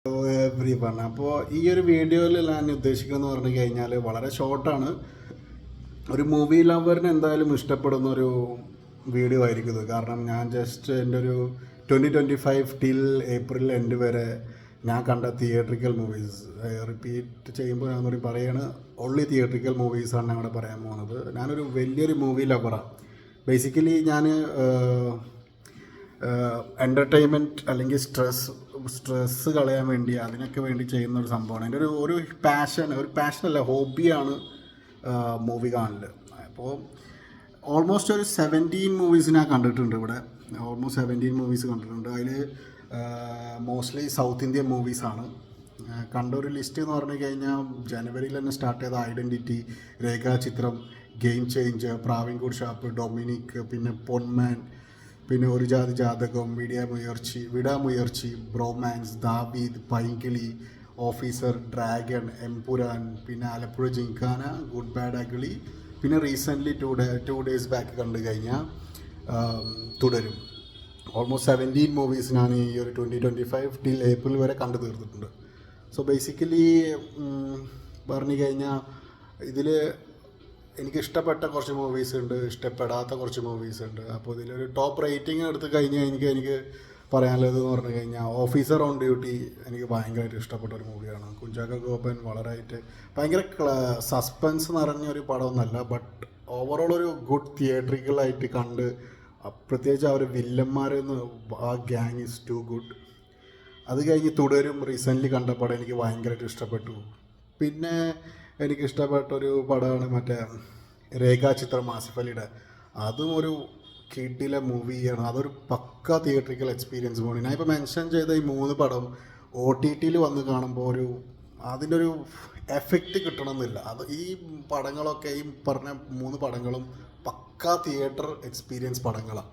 Hello every one. അപ്പോൾ ഈ ഒരു വീഡിയോയിൽ ഞാൻ ഉദ്ദേശിക്കുന്നതെന്ന് പറഞ്ഞു കഴിഞ്ഞാൽ വളരെ ഷോർട്ടാണ്. ഒരു മൂവി ലവറിന് എന്തായാലും ഇഷ്ടപ്പെടുന്ന ഒരു വീഡിയോ ആയിരിക്കും ഇത്. കാരണം ഞാൻ ജസ്റ്റ് എൻ്റെ ഒരു 2025 ടിൽ ഏപ്രിൽ എൻഡ് വരെ ഞാൻ കണ്ട തിയേറ്ററിക്കൽ മൂവീസ് റിപ്പീറ്റ് ചെയ്യുമ്പോൾ ഞാൻ കൂടി പറയാണ്, ഓൺലി തിയേറ്ററിക്കൽ മൂവീസാണ് ഞാൻ ഇവിടെ പറയാൻ പോകുന്നത്. ഞാനൊരു വലിയൊരു മൂവി ലവറാണ്. ബേസിക്കലി ഞാൻ എൻ്റർടൈൻമെൻറ്റ് അല്ലെങ്കിൽ സ്ട്രെസ്സ് കളയാൻ വേണ്ടി അതിനൊക്കെ വേണ്ടി ചെയ്യുന്ന ഒരു സംഭവമാണ്. എൻ്റെ ഒരു പാഷനല്ല, ഹോബിയാണ് മൂവി കാണൽ. അപ്പോൾ ഓൾമോസ്റ്റ് ഒരു 17 മൂവീസ് ഞാൻ കണ്ടിട്ടുണ്ട് ഇവിടെ. ഓൾമോസ്റ്റ് 17 മൂവീസ് കണ്ടിട്ടുണ്ട്. അതിൽ മോസ്റ്റ്ലി സൗത്ത് ഇന്ത്യൻ മൂവീസാണ്. കണ്ട ഒരു ലിസ്റ്റ് എന്ന് പറഞ്ഞു കഴിഞ്ഞാൽ ജനുവരിയിൽ തന്നെ സ്റ്റാർട്ട് ചെയ്ത ഐഡൻറ്റിറ്റി, രേഖാചിത്രം, ഗെയിം ചേഞ്ചർ, പ്രാവിൻകൂർ ഷാപ്പ്, ഡൊമിനിക്, പിന്നെ പൊന്മാൻ, പിന്നെ ഒരു ജാതി ജാതകം, വിടാമുയർച്ചി, ബ്രോമാൻസ്, ദാവീദ്, പൈങ്കിളി, ഓഫീസർ, ഡ്രാഗൺ, എംപുരാൻ, പിന്നെ ആലപ്പുഴ ജിങ്കാന, ഗുഡ് ബാഡ് അഗിളി, പിന്നെ റീസെൻ്റ്ലി ടു ഡേയ്സ് ബാക്ക് കണ്ടു കഴിഞ്ഞാൽ തുടരും. ഓൾമോസ്റ്റ് 17 മൂവീസ് ഞാൻ ഈ ഒരു 2025 ടിൽ ഏപ്രിൽ വരെ കണ്ടു തീർത്തിട്ടുണ്ട്. സോ ബേസിക്കലി പറഞ്ഞു കഴിഞ്ഞാൽ ഇതിൽ എനിക്ക് ഇഷ്ടപ്പെട്ട കുറച്ച് മൂവീസ് ഉണ്ട്, ഇഷ്ടപ്പെടാത്ത കുറച്ച് മൂവീസ് ഉണ്ട്. അപ്പോൾ ഇതിലൊരു ടോപ്പ് റേറ്റിംഗ് എടുത്ത് കഴിഞ്ഞാൽ എനിക്ക് പറയാനുള്ളതെന്ന് പറഞ്ഞു കഴിഞ്ഞാൽ ഓഫീസർ ഓൺ ഡ്യൂട്ടി എനിക്ക് ഭയങ്കരമായിട്ട് ഇഷ്ടപ്പെട്ട ഒരു മൂവിയാണ്. കുഞ്ചാക്കോ ബോബൻ ഭയങ്കര സസ്പെൻസ് നിറഞ്ഞൊരു പടമൊന്നുമല്ല, ബട്ട് ഓവറോൾ ഒരു ഗുഡ് തിയേറ്ററിക്കലായിട്ട് കണ്ട്, പ്രത്യേകിച്ച് അവർ വില്ലന്മാരെന്ന് ആ ഗ്യാങ് ഈസ് ടു ഗുഡ്. അത് കഴിഞ്ഞ് തുടരും റീസെൻ്റ്ലി കണ്ട പടം എനിക്ക് ഭയങ്കരമായിട്ട് ഇഷ്ടപ്പെട്ടു. പിന്നെ എനിക്കിഷ്ടപ്പെട്ടൊരു പടമാണ് മറ്റേ രേഖാചിത്രം, ആസിഫ് അലിയുടെ. അതും ഒരു കിടിലൻ മൂവിയാണ്. അതൊരു പക്ക തിയേറ്ററിക്കൽ എക്സ്പീരിയൻസ് മൂവി. ഞാൻ ഇപ്പോൾ മെൻഷൻ ചെയ്ത ഈ 3 പടം OTTയിൽ വന്ന് കാണുമ്പോൾ അതിൻ്റെ ഒരു എഫക്റ്റ് കിട്ടണമെന്നില്ല. അത് ഈ പടങ്ങളൊക്കെ ഈ പറഞ്ഞ 3 പടങ്ങളും പക്ക തിയേറ്റർ എക്സ്പീരിയൻസ് പടങ്ങളാണ്.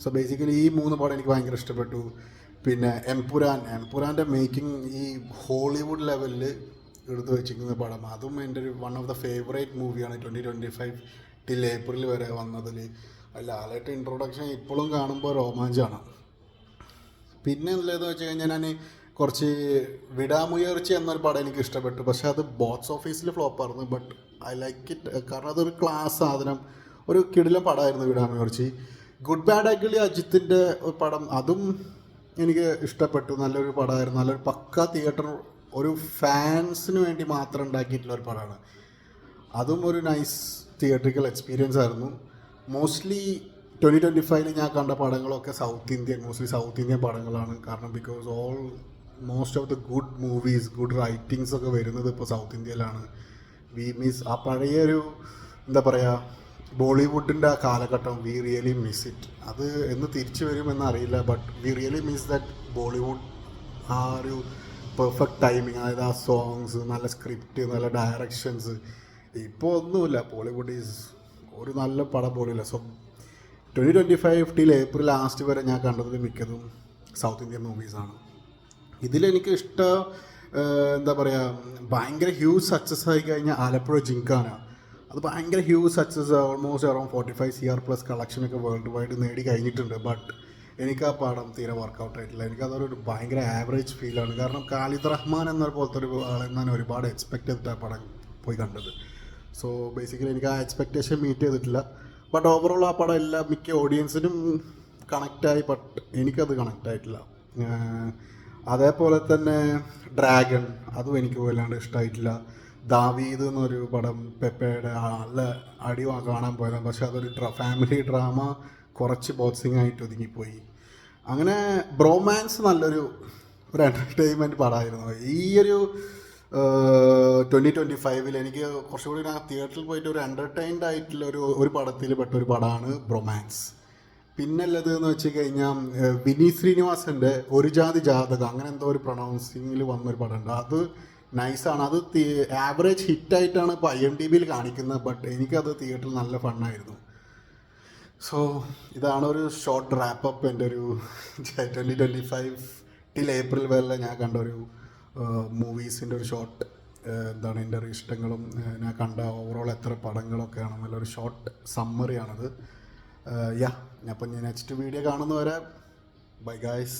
സോ ബേസിക്കലി ഈ 3 പടം എനിക്ക് ഭയങ്കര ഇഷ്ടപ്പെട്ടു. പിന്നെ എംപുരാൻ്റെ മേക്കിംഗ് ഈ ഹോളിവുഡ് ലെവലിൽ എടുത്തു വെച്ചിരിക്കുന്ന പടം, അതും എൻ്റെ ഒരു വൺ ഓഫ് ദ ഫേവറേറ്റ് മൂവിയാണ് 2025 ടിൽ ഏപ്രിൽ വരെ വന്നതിൽ. ലാലേട്ട ഇൻട്രൊഡക്ഷൻ ഇപ്പോഴും കാണുമ്പോൾ രോമാഞ്ചമാണ്. പിന്നെ ഉള്ളതെന്ന് വെച്ച് കഴിഞ്ഞാൽ ഞാൻ കുറച്ച് വിടാമുയർച്ചി എന്നൊരു പടം എനിക്ക് ഇഷ്ടപ്പെട്ടു. പക്ഷേ അത് ബോക്സ് ഓഫീസിൽ ഫ്ലോപ്പായിരുന്നു. ബട്ട് ഐ ലൈക്ക് ഇറ്റ്, കാരണം അതൊരു ക്ലാസ് സാധനം, ഒരു കിടിലൻ പടമായിരുന്നു വിടാമുയർച്ചി. ഗുഡ് ബാഡ് അഗിളി അജിത്തിൻ്റെ ഒരു പടം, അതും എനിക്ക് ഇഷ്ടപ്പെട്ടു. നല്ലൊരു പടമായിരുന്നു. നല്ലൊരു പക്ക തിയേറ്റർ, ഒരു ഫാൻസിന് വേണ്ടി മാത്രം ഉണ്ടാക്കിയിട്ടുള്ള ഒരു പടമാണ്. അതും ഒരു നൈസ് തിയേറ്ററിക്കൽ എക്സ്പീരിയൻസ് ആയിരുന്നു. മോസ്റ്റ്ലി 2025 ഞാൻ കണ്ട പടങ്ങളൊക്കെ മോസ്റ്റ്ലി സൗത്ത് ഇന്ത്യൻ പടങ്ങളാണ്. കാരണം because most of the good movies, good writings ഒക്കെ വരുന്നത് ഇപ്പോൾ സൗത്ത് ഇന്ത്യയിലാണ്. വി മിസ് ആ പഴയൊരു എന്താ പറയുക, ബോളിവുഡിൻ്റെ ആ കാലഘട്ടം. V really miss it. അത് എന്ന് തിരിച്ചു വരുമെന്ന് അറിയില്ല, but we really miss that Bollywood. ആ ഒരു പെർഫെക്റ്റ് ടൈമിങ്, അതായത് ആ സോങ്സ്, നല്ല സ്ക്രിപ്റ്റ്, നല്ല ഡയറക്ഷൻസ്. ഇപ്പോൾ ഒന്നുമില്ല. ബോളിവുഡ് ഈസ് ഒരു നല്ല പടം പോലില്ല. സോ 2025 ടിൽ ഏപ്രിൽ ലാസ്റ്റ് വരെ ഞാൻ കണ്ടത് മിക്കതും സൗത്ത് ഇന്ത്യൻ മൂവീസാണ്. ഇതിലെനിക്ക് ഇഷ്ടം എന്താ പറയുക, ഭയങ്കര ഹ്യൂജ് സക്സസ് ആയി കഴിഞ്ഞാൽ ആലപ്പുഴ ജിങ്കാന. അത് ഭയങ്കര huge success, almost around 45 CR plus കളക്ഷനൊക്കെ വേൾഡ് വൈഡ് നേടി കഴിഞ്ഞിട്ടുണ്ട്. ബട്ട് എനിക്ക് ആ പടം തീരെ വർക്കൗട്ട് ആയിട്ടില്ല. എനിക്കതൊരു ഭയങ്കര ആവറേജ് ഫീലാണ്. കാരണം ഖാലിദ് റഹ്മാൻ എന്ന പോലത്തെ ഒരു ആളെന്നാണ് ഒരുപാട് എക്സ്പെക്റ്റ് ചെയ്തിട്ട് ആ പടം പോയി കണ്ടത്. സോ ബേസിക്കലി എനിക്ക് ആ എക്സ്പെക്റ്റേഷൻ മീറ്റ് ചെയ്തിട്ടില്ല. ബട്ട് ഓവറോൾ ആ പടം മിക്ക ഓഡിയൻസിനും കണക്റ്റായി, ബട്ട് എനിക്കത് കണക്റ്റ് ആയിട്ടില്ല. അതേപോലെ തന്നെ ഡ്രാഗൺ, അതും എനിക്ക് വല്ലാണ്ട് ഇഷ്ടമായിട്ടില്ല. ദാവീദ് എന്നൊരു പടം പെപ്പയുടെ നല്ല അടി കാണാൻ പോയതാണ്. പക്ഷെ അതൊരു ഫാമിലി ഡ്രാമ, കുറച്ച് ബോക്സിംഗ് ആയിട്ട് ഒതുങ്ങിപ്പോയി. അങ്ങനെ ബ്രോമാൻസ് നല്ലൊരു എൻ്റർടൈൻമെൻറ്റ് പടമായിരുന്നു. ഈ ഒരു 2025 എനിക്ക് കുറച്ചുകൂടി ഞാൻ തിയേറ്ററിൽ പോയിട്ട് ഒരു എൻ്റർടൈൻഡ് ആയിട്ടുള്ള ഒരു പടത്തിൽ പെട്ടൊരു പടമാണ് ബ്രോമാൻസ്. പിന്നെ ഉള്ളത് എന്ന് വെച്ച് കഴിഞ്ഞാൽ വിനീത് ശ്രീനിവാസൻ്റെ ഒരു ജാതി ജാതകം, അങ്ങനെ എന്തോ ഒരു പ്രൊണൗൺസിങ്ങിൽ വന്നൊരു പടമുണ്ട്. അത് നൈസാണ്. അത് ആവറേജ് ഹിറ്റായിട്ടാണ് ഇപ്പോൾ IMDbയിൽ കാണിക്കുന്നത്. ബട്ട് എനിക്കത് തിയേറ്ററിൽ നല്ല ഫണ്ണായിരുന്നു. സോ ഇതാണ് ഒരു ഷോർട്ട് റാപ്പപ്പ് എൻ്റെ ഒരു 2025 ടിൽ ഏപ്രിൽ വരെ ഞാൻ കണ്ട ഒരു മൂവീസിൻ്റെ ഒരു ഷോർട്ട്, എന്താണ് എൻ്റെ ഒരു ഇഷ്ടങ്ങളും ഞാൻ കണ്ട ഓവറോൾ എത്ര പടങ്ങളൊക്കെയാണ് നല്ലൊരു ഷോർട്ട് സമ്മറിയാണത്. അപ്പം ഞാൻ നെക്സ്റ്റ് വീഡിയോ കാണുന്നവരെ ബൈ ഗായ്സ്.